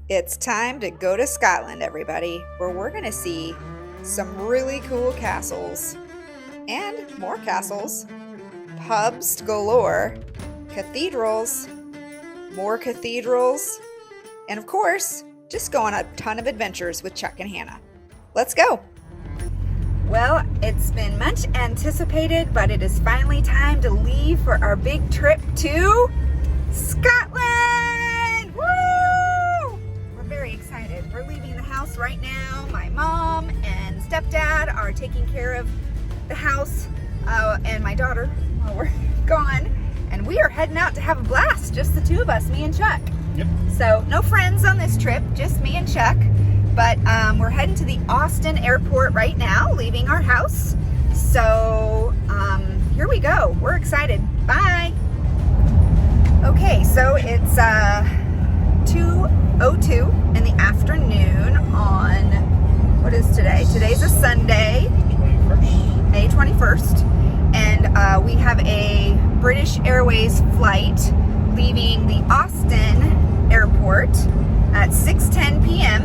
It's time to go to Scotland, everybody, where we're going to see some really cool castles and more castles, pubs galore, cathedrals, more cathedrals, and of course, just go on a ton of adventures with Chuck and Hannah. Let's go! Well, it's been much anticipated, but it is finally time to leave for our big trip to Scotland! Woo! We're very excited. We're leaving the house right now. My mom and stepdad are taking care of the house and my daughter while we're gone. And we are heading out to have a blast, just the two of us, me and Chuck. Yep. So no friends on this trip, just me and Chuck. But we're heading to the Austin airport right now, leaving our house. So here we go. We're excited. Bye. Okay, so it's 2:02 in the afternoon on, what is today? Today's a Sunday, May 21st. And we have a British Airways flight leaving the Austin airport at 6:10 p.m.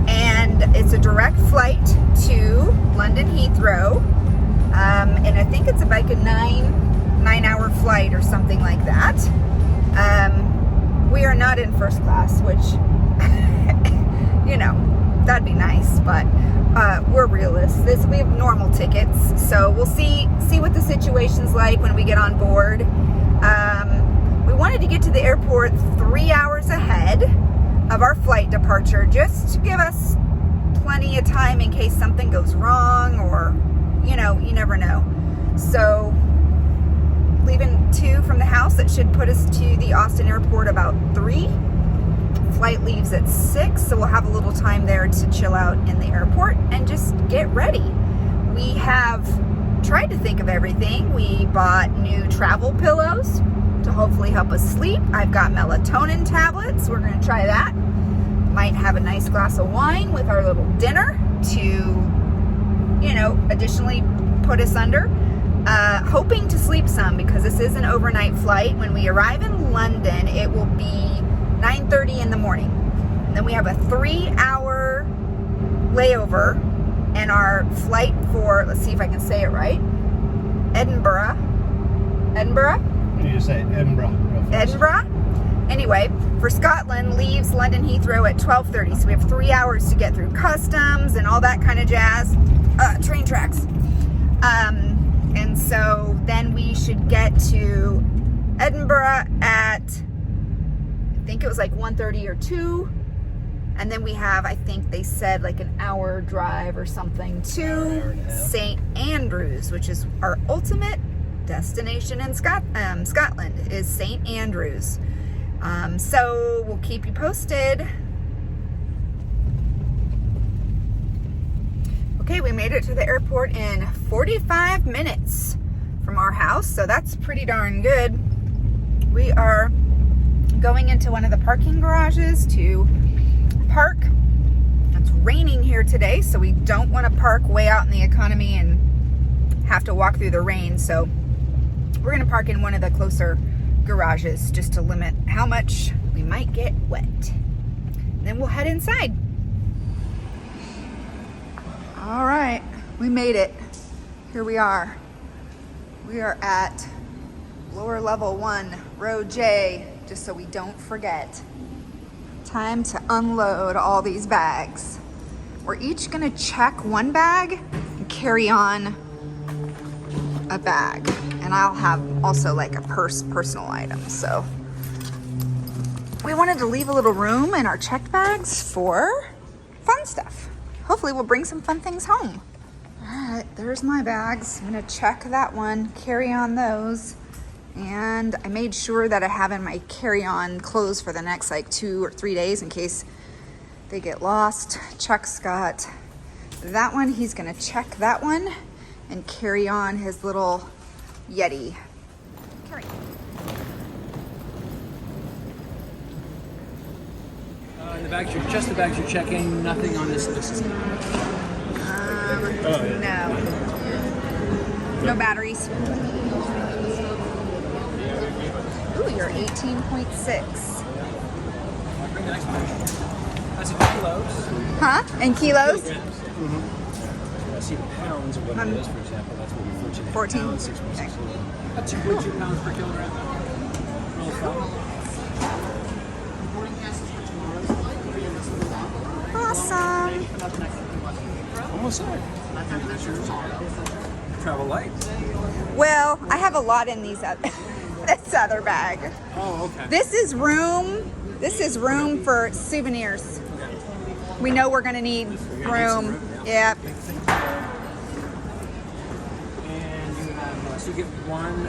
And it's a direct flight to London Heathrow. And I think it's like a nine-hour flight or something like that. We are not in first class, which, you know, that'd be nice, but we're realists. We have normal tickets, so we'll see what the situation's like when we get on board. We wanted to get to the airport 3 hours ahead of our flight departure, just to give us plenty of time in case something goes wrong, or, you know, you never know. So leaving 2 from the house, that should put us to the Austin airport about 3. Flight leaves at 6, so we'll have a little time there to chill out in the airport and just get ready. We have tried to think of everything. We bought new travel pillows to hopefully help us sleep. I've got melatonin tablets. We're going to try that. Might have a nice glass of wine with our little dinner to, you know, additionally put us under. Hoping to sleep some, because this is an overnight flight. When we arrive in London, it will be 9:30 in the morning. And then we have a 3-hour layover, and our flight for, let's see if I can say it right, Edinburgh? You just say Edinburgh. Edinburgh? Anyway, for Scotland, leaves London Heathrow at 12:30. So we have 3 hours to get through customs and all that kind of jazz. Train tracks. And so then we should get to Edinburgh at, I think it was like 1:30 or 2. And then we have, I think they said, like an hour drive or something to Saint Andrews, which is our ultimate destination in Scotland, is Saint Andrews. So we'll keep you posted. Okay, we made it to the airport in 45 minutes from our house, so that's pretty darn good. We are going into one of the parking garages to park. It's raining here today, so we don't want to park way out in the economy and have to walk through the rain, so we're going to park in one of the closer garages just to limit how much we might get wet. And then we'll head inside. All right, we made it. Here we are. We are at lower level 1, row J, just so we don't forget. Time to unload all these bags. We're each gonna check one bag and carry on a bag. And I'll have also like a personal item. So we wanted to leave a little room in our checked bags for fun stuff. Hopefully we'll bring some fun things home. All right, there's my bags. I'm gonna check that one, carry on those. And I made sure that I have in my carry-on clothes for the next like 2 or 3 days in case they get lost. Chuck's got that one. He's gonna check that one and carry on his little Yeti. Carry on. The bags just the bags you're checking, nothing on this list. No. No batteries. Ooh, you're 18.6. next measure. That's in kilos. Huh? In kilos? Kilograms. I see the pounds of what it is, for example. That's what we're 14 pounds, 6.6 kilos. About 2.2 pounds per kilogram. Really fun. Awesome. Almost there. Travel light. Well, I have a lot in these this other bag. Oh, okay. This is room for souvenirs. We know we're gonna need room. Yep. And you have so you get one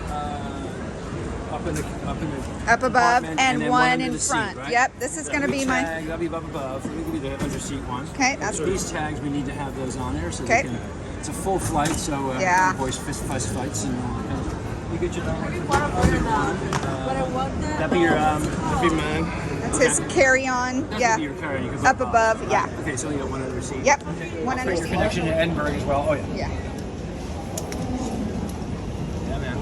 Up above and then one under in the front. seat, right? Yep. This is gonna be my. That'll be above. Let me give you the under seat one. Okay, that's so these tags we need to have those on there so okay. they can. It's a full flight, so yeah. voice fist flights and you get your other one. That'd be your mine. That's his carry-on. Yeah. Your car, you can Up above. Yeah. Okay, so you got one under seat. Yep. One under seat. Connection to Edinburgh as well. Oh yeah. Yeah. Yeah, man.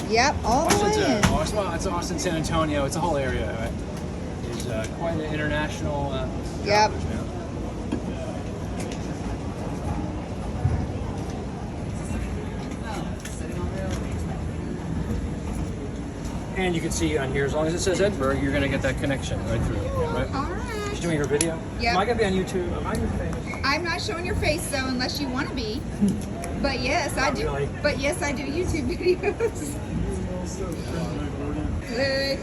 Yep. All the way in. It's Austin, San Antonio. It's a whole area. Right? It's quite an international. Yep. And you can see on here, as long as it says Edinburgh, you're going to get that connection right through. Right? All right. She's doing her video. Yep. Am I going to be on YouTube? Am I your face? I'm not showing your face though, unless you want to be. But yes, I do. Really? But yes, I do YouTube videos. Good.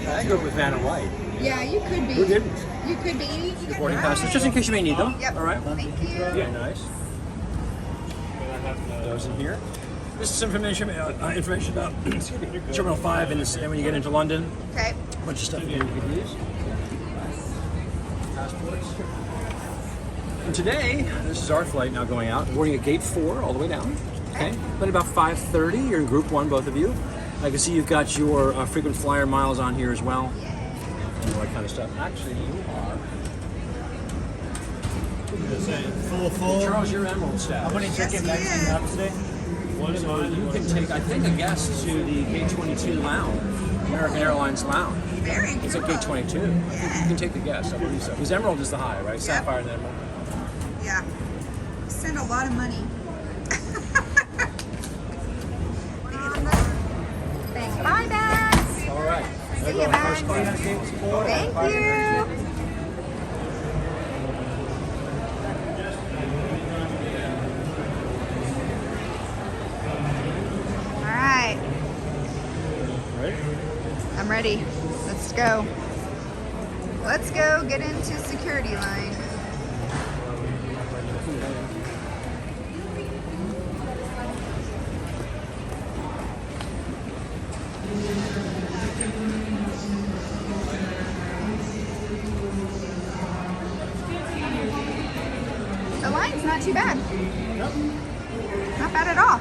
I go with Vanna White. Yeah, you could be. Who didn't? You could be. You Your boarding passes, just in case you may need them. Yep. All right. Thank you. Yeah, nice. Those in here. This is some information about Terminal 5 and when you get into London. Okay. A bunch of stuff you can use. Passports. And today, this is our flight now going out. We're boarding at gate 4 all the way down. Okay. But about 5:30, you're in group 1, both of you. I can see you've got your frequent flyer miles on here as well. And all that kind of stuff. Actually, you are. Full. Charles, your Emerald staff. How many check-in bags do you have today? So you can take, I think, a guest to the Gate 22 lounge, American Airlines lounge. Very cool. It's at Gate 22. I think you can take the guest, I believe so. Because Emerald is the high, right? Sapphire and Emerald. Yeah. Send a lot of money. Thanks. Bye, Max. All right. See you, Max. Thank you. I'm ready. Let's go. Let's go get into security line. The line's not too bad. Not bad at all.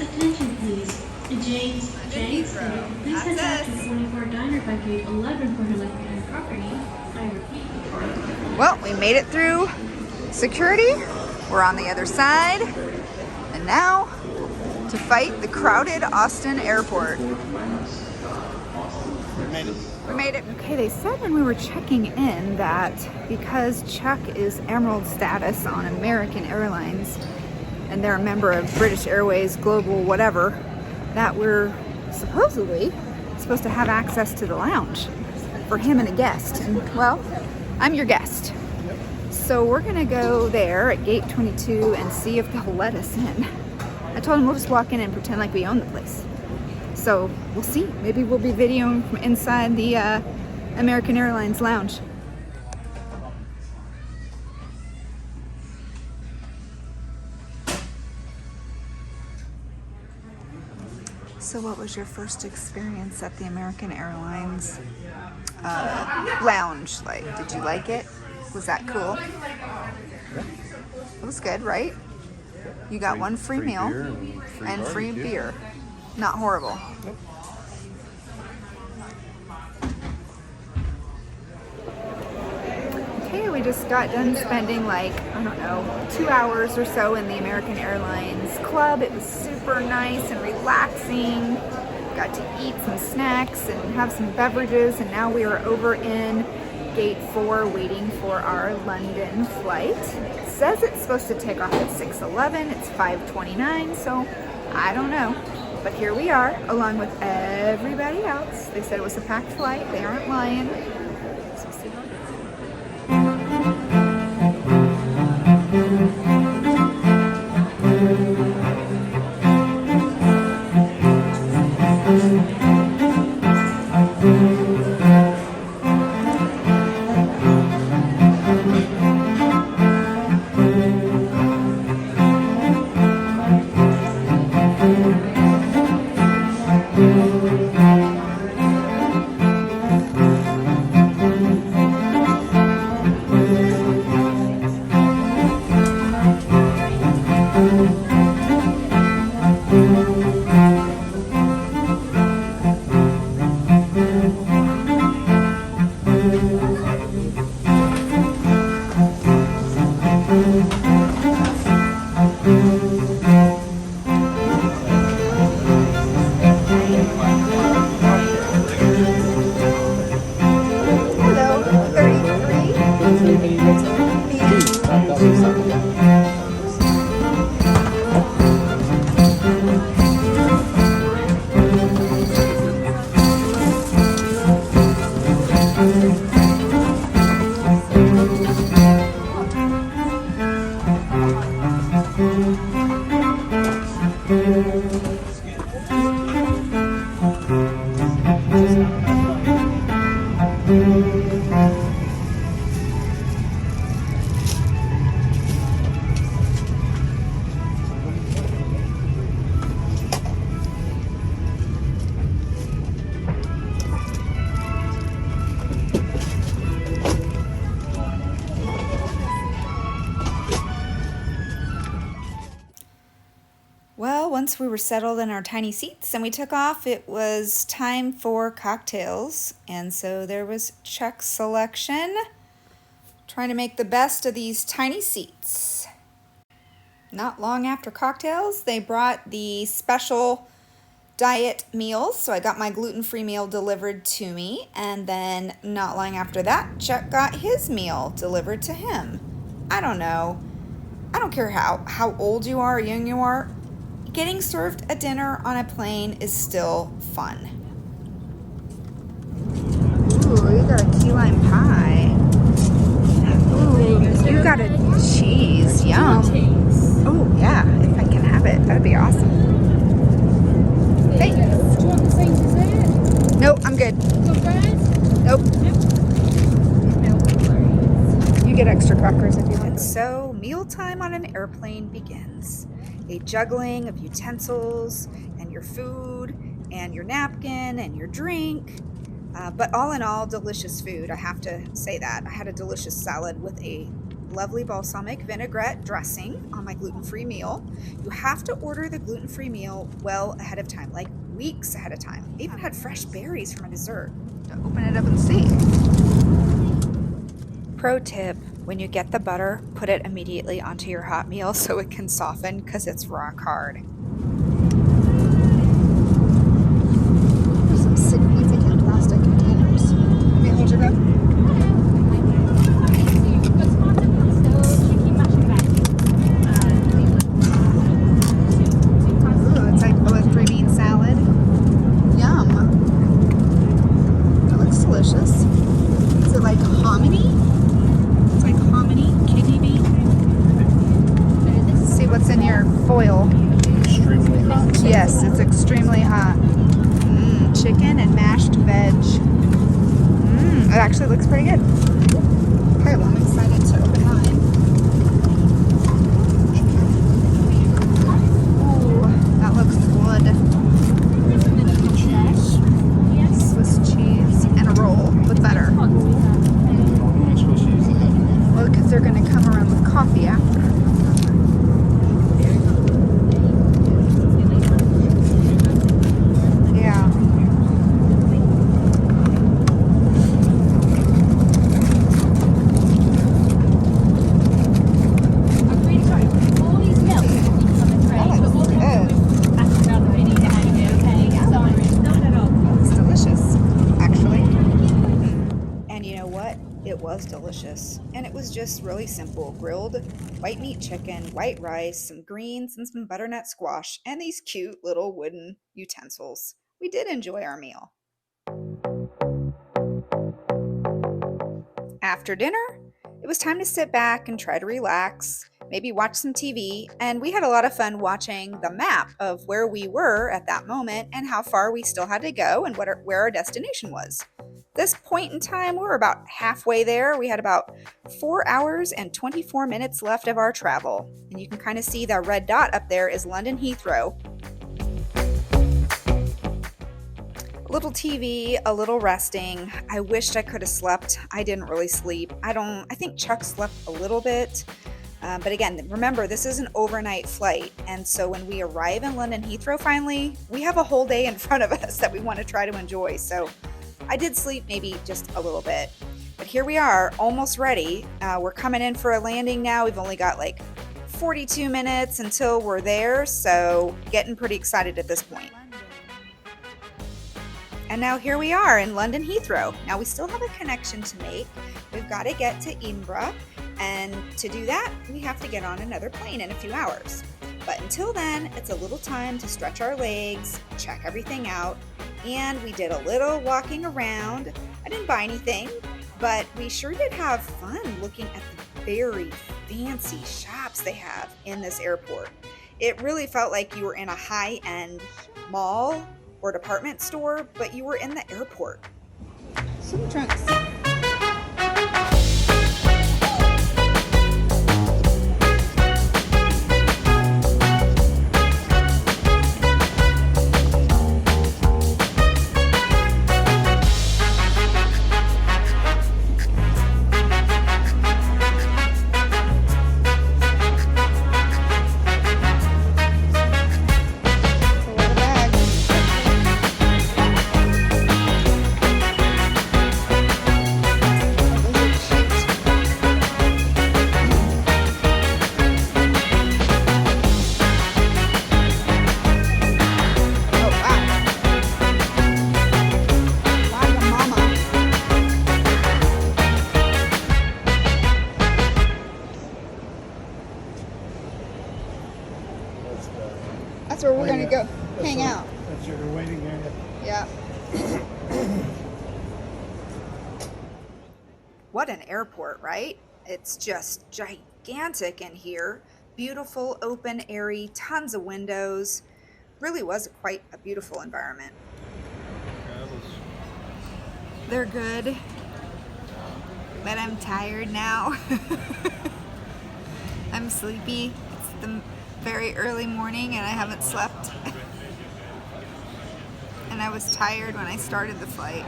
Attention please, James, please head back to 44 Diner by gate 11 for her left-hand property. I repeat, well, we made it through security. We're on the other side. And now to fight the crowded Austin airport. We made it. We made it. Okay, they said when we were checking in that because Chuck is Emerald status on American Airlines, and they're a member of British Airways, Global, whatever, that we're supposedly supposed to have access to the lounge for him and a guest. And, well, I'm your guest. So we're gonna go there at gate 22 and see if they'll let us in. I told him we'll just walk in and pretend like we own the place. So we'll see. Maybe we'll be videoing from inside the American Airlines lounge. So what was your first experience at the American Airlines lounge like? Did you like it? Was that cool? It was good, right? You got one free meal and free beer. Not horrible. we just got done spending like, I don't know, 2 hours or so in the American Airlines Club. It was super nice and relaxing. Got to eat some snacks and have some beverages, and now we are over in Gate 4 waiting for our London flight. It says it's supposed to take off at 6:11. It's 5:29, so I don't know. But here we are, along with everybody else. They said it was a packed flight. They aren't lying. So we'll see how once we were settled in our tiny seats and we took off, it was time for cocktails. And so there was Chuck's selection. Trying to make the best of these tiny seats. Not long after cocktails, they brought the special diet meals. So I got my gluten-free meal delivered to me. And then not long after that, Chuck got his meal delivered to him. I don't know. I don't care how old you are or young you are. Getting served a dinner on a plane is still fun. Ooh, you got a key lime pie. Ooh, you got a cheese. Yum. Oh, yeah, if I can have it, that'd be awesome. Thanks. Do you want the same dessert? Nope, I'm good. Got bread? Nope. No worries. You get extra crackers if you want. So, mealtime on an airplane begins. A juggling of utensils and your food and your napkin and your drink. But all in all, delicious food. I have to say that. I had a delicious salad with a lovely balsamic vinaigrette dressing on my gluten-free meal. You have to order the gluten-free meal well ahead of time, like weeks ahead of time. I even had fresh berries for my dessert. To open it up and see. Pro tip, when you get the butter, put it immediately onto your hot meal so it can soften because it's rock hard. There's some significant plastic containers. Let me hold your cup. Ooh, it's like both green bean salad. Yum. That looks delicious. Is it like hominy? Kidney bean. See what's in your foil. Extremely hot. Yes, it's extremely hot. Chicken and mashed veg. It actually looks pretty good. Okay, well, I'm excited to open mine. Ooh, that looks good. Swiss cheese and a roll with butter. Well, because they're going to come around with coffee after. Yeah. It was delicious, and it was just really simple. Grilled white meat chicken, white rice, some greens, and some butternut squash, and these cute little wooden utensils. We did enjoy our meal. After dinner, it was time to sit back and try to relax, maybe watch some TV, and we had a lot of fun watching the map of where we were at that moment and how far we still had to go and where our destination was. This point in time, we were about halfway there. We had about 4 hours and 24 minutes left of our travel. And you can kind of see the red dot up there is London Heathrow. A little TV, a little resting. I wished I could have slept. I didn't really sleep. I think Chuck slept a little bit. But again, remember, this is an overnight flight. And so when we arrive in London Heathrow finally, we have a whole day in front of us that we want to try to enjoy. So I did sleep maybe just a little bit, but here we are, almost ready. We're coming in for a landing now. We've only got like 42 minutes until we're there, so getting pretty excited at this point. And now here we are in London Heathrow. Now we still have a connection to make. We've got to get to Edinburgh, and to do that, we have to get on another plane in a few hours. But until then, it's a little time to stretch our legs, check everything out, and we did a little walking around. I didn't buy anything, but we sure did have fun looking at the very fancy shops they have in this airport. It really felt like you were in a high-end mall or department store, but you were in the airport. Some trunks. That's where we're going to go hang out. That's your waiting area. Yeah. What an airport, right? It's just gigantic in here. Beautiful, open, airy, tons of windows. Really was quite a beautiful environment. They're good, but I'm tired now. I'm sleepy. It's the very early morning and I haven't slept. And I was tired when I started the flight.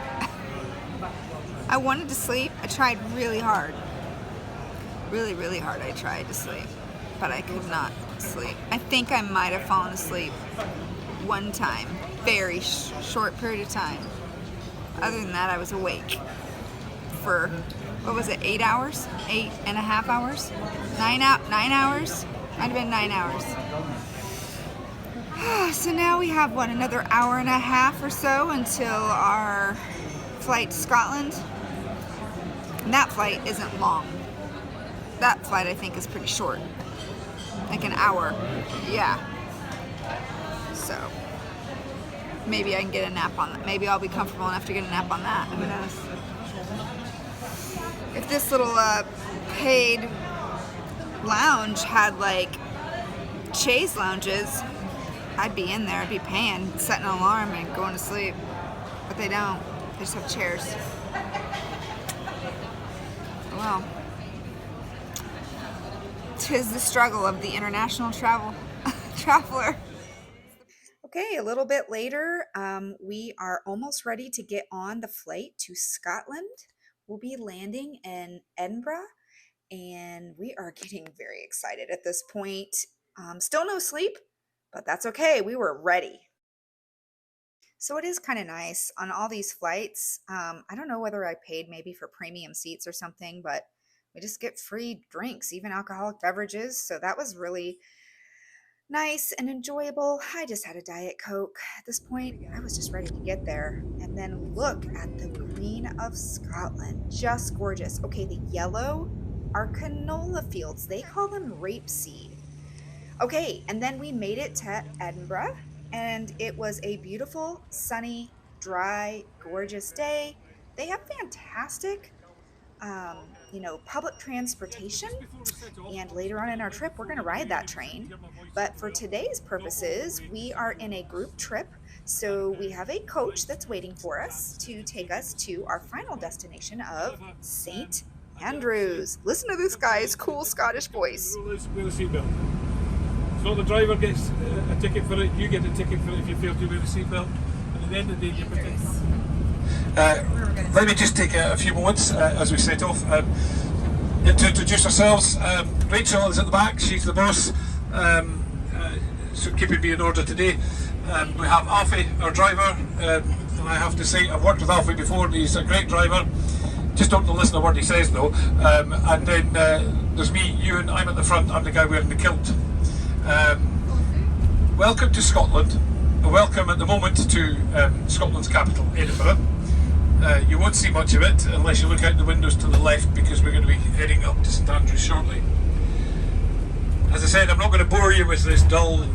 I wanted to sleep. I tried really hard. Really, really hard I tried to sleep, but I could not sleep. I think I might have fallen asleep one time, very short period of time. Other than that, I was awake for, what was it, 8 hours? 8.5 hours? 9 hours? Might have been 9 hours. So now we have, what, another hour and a half or so until our flight to Scotland. And that flight isn't long. That flight, I think, is pretty short. Like an hour. Yeah. So maybe I can get a nap on that. Maybe I'll be comfortable enough to get a nap on that. Who knows? If this little paid lounge had like chaise lounges, I'd be in there. I'd be paying, setting an alarm and going to sleep. But they don't. They just have chairs. Well, 'tis the struggle of the international traveler. Okay, a little bit later, we are almost ready to get on the flight to Scotland. We'll be landing in Edinburgh, and we are getting very excited at this point. Still no sleep, but that's okay. We were ready. So it is kind of nice on all these flights. I don't know whether I paid maybe for premium seats or something, but we just get free drinks, even alcoholic beverages. So that was really nice and enjoyable. I just had a Diet Coke. At this point, I was just ready to get there. And And then look at the Queen of Scotland. Just gorgeous. Okay, the yellow are canola fields. They call them rapeseed. Okay, and then we made it to Edinburgh, and it was a beautiful, sunny, dry, gorgeous day. They have fantastic public transportation. And later on in our trip, we're going to ride that train. But for today's purposes, we are in a group trip. So we have a coach that's waiting for us to take us to our final destination of St. Andrews. Listen to this guy's cool Scottish voice. Wear the seatbelt. So the driver gets a ticket for it, you get a ticket for it if you fail to wear the seatbelt. And at the end of the day, you're protected. Let me just take a few moments as we set off to introduce ourselves. Rachel is at the back, she's the boss, so keeping me in order today. We have Alfie, our driver, and I have to say I've worked with Alfie before and he's a great driver. Just don't listen to a word he says though. And then there's me, you, and I'm at the front. I'm the guy wearing the kilt. Welcome to Scotland. Welcome at the moment to Scotland's capital, Edinburgh. You won't see much of it unless you look out the windows to the left, because we're going to be heading up to St Andrews shortly. As I said, I'm not going to bore you with this dull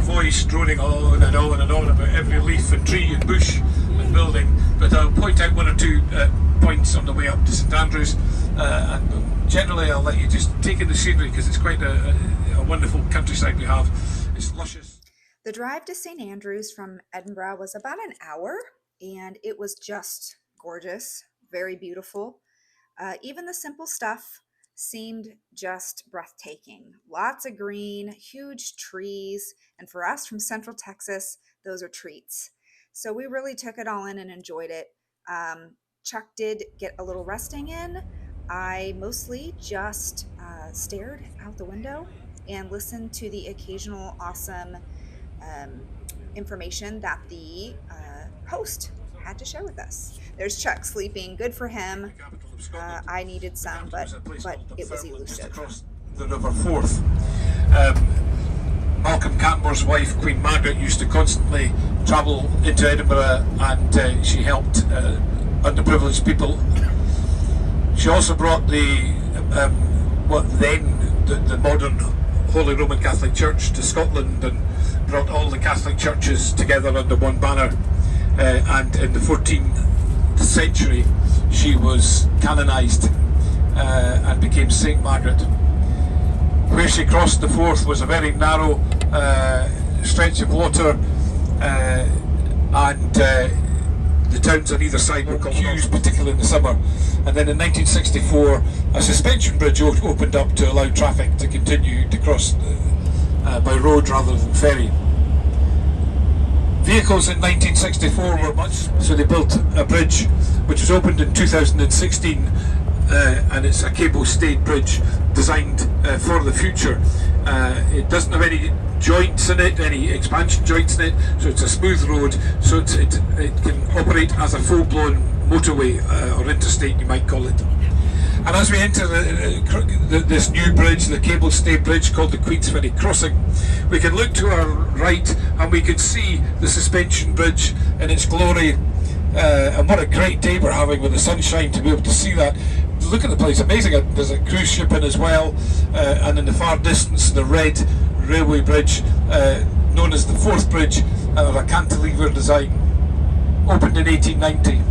voice droning on and on and on about every leaf and tree and bush and building, but I'll point out one or two points on the way up to St Andrews, and generally I'll let you just take in the scenery, because it's quite a wonderful countryside we have. It's luscious. The drive to St. Andrews from Edinburgh was about an hour, and it was just gorgeous, very beautiful. Even the simple stuff seemed just breathtaking. Lots of green, huge trees, and for us from Central Texas, those are treats. So we really took it all in and enjoyed it. Chuck did get a little resting in. I mostly just stared out the window and listened to the occasional awesome information that the host had to share with us. There's Chuck sleeping, good for him. I needed some, but it was elusive. Across the River Forth. Malcolm Campbell's wife, Queen Margaret, used to constantly travel into Edinburgh, and she helped underprivileged people. She also brought the modern Holy Roman Catholic Church to Scotland, and brought all the Catholic churches together under one banner. And in the 14th century, she was canonised and became Saint Margaret. Where she crossed the Forth was a very narrow stretch of water, and the towns on either side were confused, particularly in the summer. And then in 1964, a suspension bridge opened up to allow traffic to continue to cross by road rather than ferry. Vehicles in 1964 were much, so they built a bridge which was opened in 2016, and it's a cable-stayed bridge designed for the future. It doesn't have any joints in it, any expansion joints in it, so it's a smooth road, so it can operate as a full-blown motorway or interstate, you might call it. And as we enter this new bridge, the cable-stayed bridge called the Queensferry Crossing, we can look to our right and we can see the suspension bridge in its glory. And what a great day we're having with the sunshine to be able to see that. Look at the place, amazing. There's a cruise ship in as well, and in the far distance the red railway bridge, known as the Forth Bridge, of a cantilever design, opened in 1890.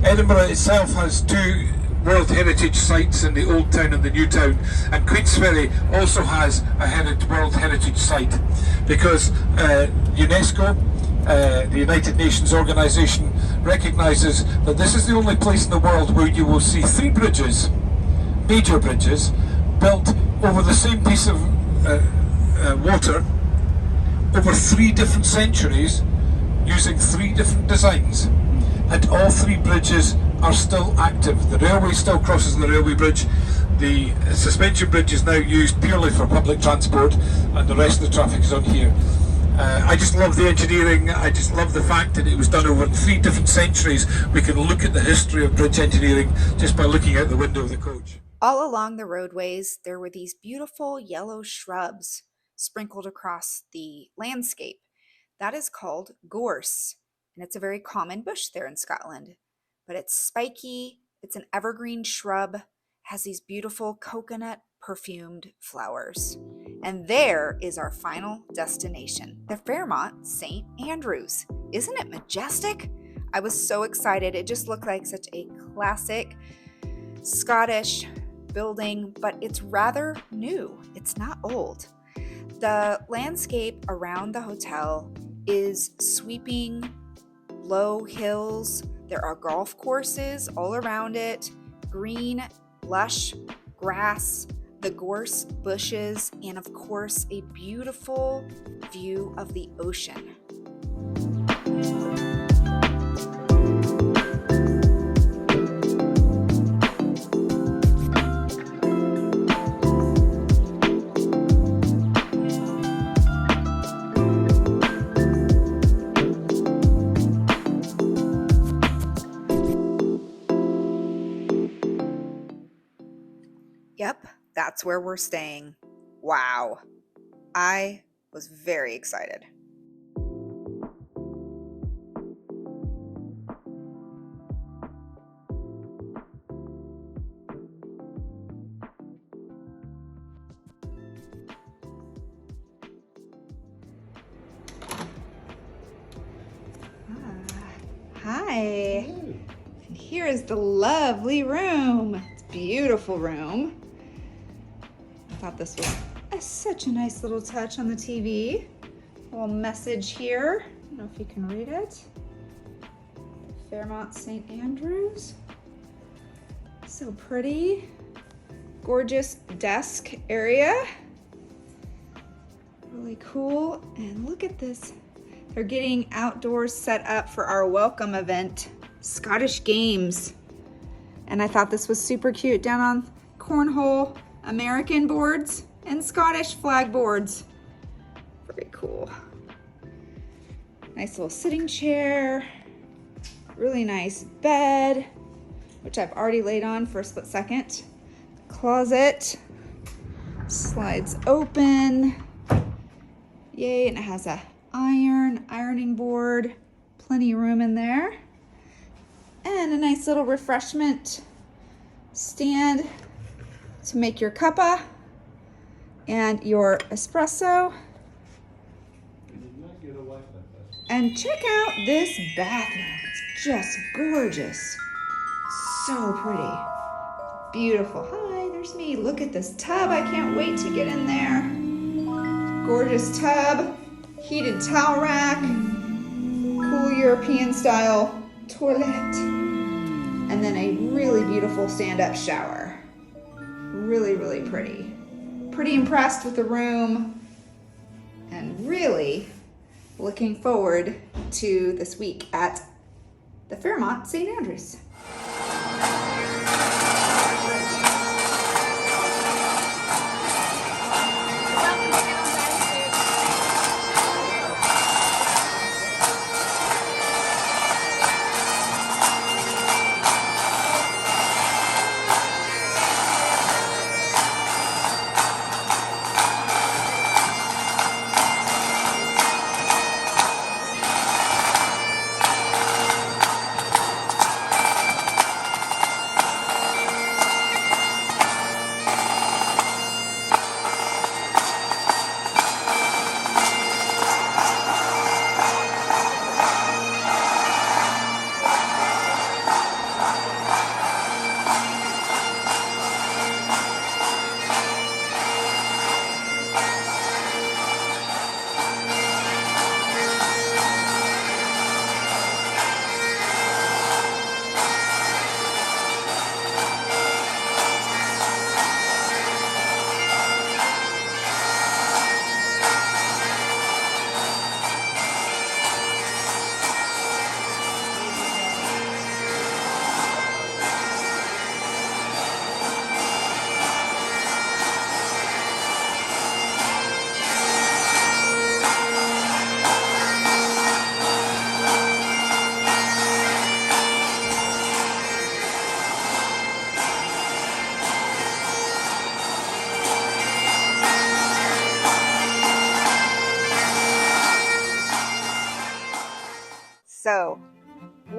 Edinburgh itself has two World Heritage Sites in the Old Town and the New Town, and Queensferry also has a World Heritage Site, because UNESCO, the United Nations organisation, recognises that this is the only place in the world where you will see three bridges, major bridges, built over the same piece of water over three different centuries using three different designs, and all three bridges are still active. The railway still crosses the railway bridge. The suspension bridge is now used purely for public transport, and the rest of the traffic is on here. I just love the engineering. I just love the fact that it was done over three different centuries. We can look at the history of bridge engineering just by looking out the window of the coach. All along the roadways, there were these beautiful yellow shrubs sprinkled across the landscape. That is called gorse, and it's a very common bush there in Scotland. But it's spiky, it's an evergreen shrub, has these beautiful coconut perfumed flowers. And there is our final destination, the Fairmont Saint Andrews. Isn't it majestic? I was so excited. It just looked like such a classic Scottish building, but it's rather new. It's not old. The landscape around the hotel is sweeping low hills. There are golf courses all around it, green, lush grass, the gorse bushes, and of course, a beautiful view of the ocean. Yep, that's where we're staying. Wow. I was very excited. Hi. And here is the lovely room. It's a beautiful room. I thought this was such a nice little touch on the TV. A little message here. I don't know if you can read it. Fairmont Saint Andrews. So pretty. Gorgeous desk area. Really cool. And look at this. They're getting outdoors set up for our welcome event, Scottish Games. And I thought this was super cute down on cornhole American boards and Scottish flag boards. Very cool. Nice little sitting chair. Really nice bed, which I've already laid on for a split second. Closet slides open. Yay, and it has a ironing board, plenty of room in there. And a nice little refreshment stand to make your cuppa and your espresso. And check out this bathroom. It's just gorgeous. So pretty. Beautiful. Hi, there's me. Look at this tub. I can't wait to get in there. Gorgeous tub, heated towel rack, cool European style toilet, and then a really beautiful stand-up shower. Really, really pretty. Pretty impressed with the room and really looking forward to this week at the Fairmont Saint Andrews.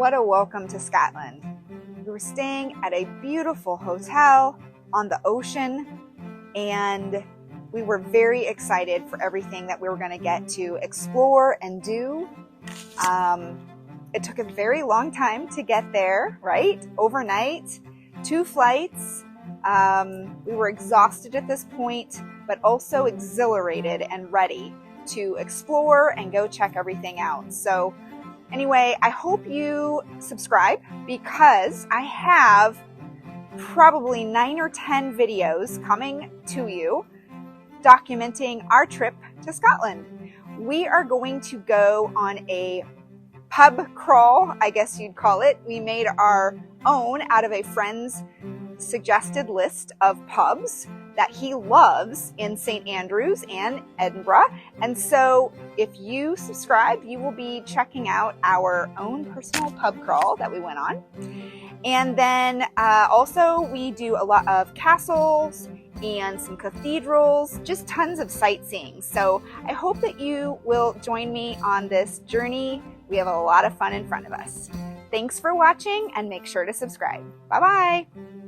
what a welcome to Scotland. We were staying at a beautiful hotel on the ocean, and we were very excited for everything that we were going to get to explore and do. It took a very long time to get there, right? Overnight, 2 flights. We were exhausted at this point, but also exhilarated and ready to explore and go check everything out. So anyway, I hope you subscribe, because I have probably 9 or 10 videos coming to you documenting our trip to Scotland. We are going to go on a pub crawl, I guess you'd call it. We made our own out of a friend's suggested list of pubs that he loves in St. Andrews and Edinburgh. And so if you subscribe, you will be checking out our own personal pub crawl that we went on. And then also we do a lot of castles and some cathedrals, just tons of sightseeing. So I hope that you will join me on this journey. We have a lot of fun in front of us. Thanks for watching, and make sure to subscribe. Bye-bye.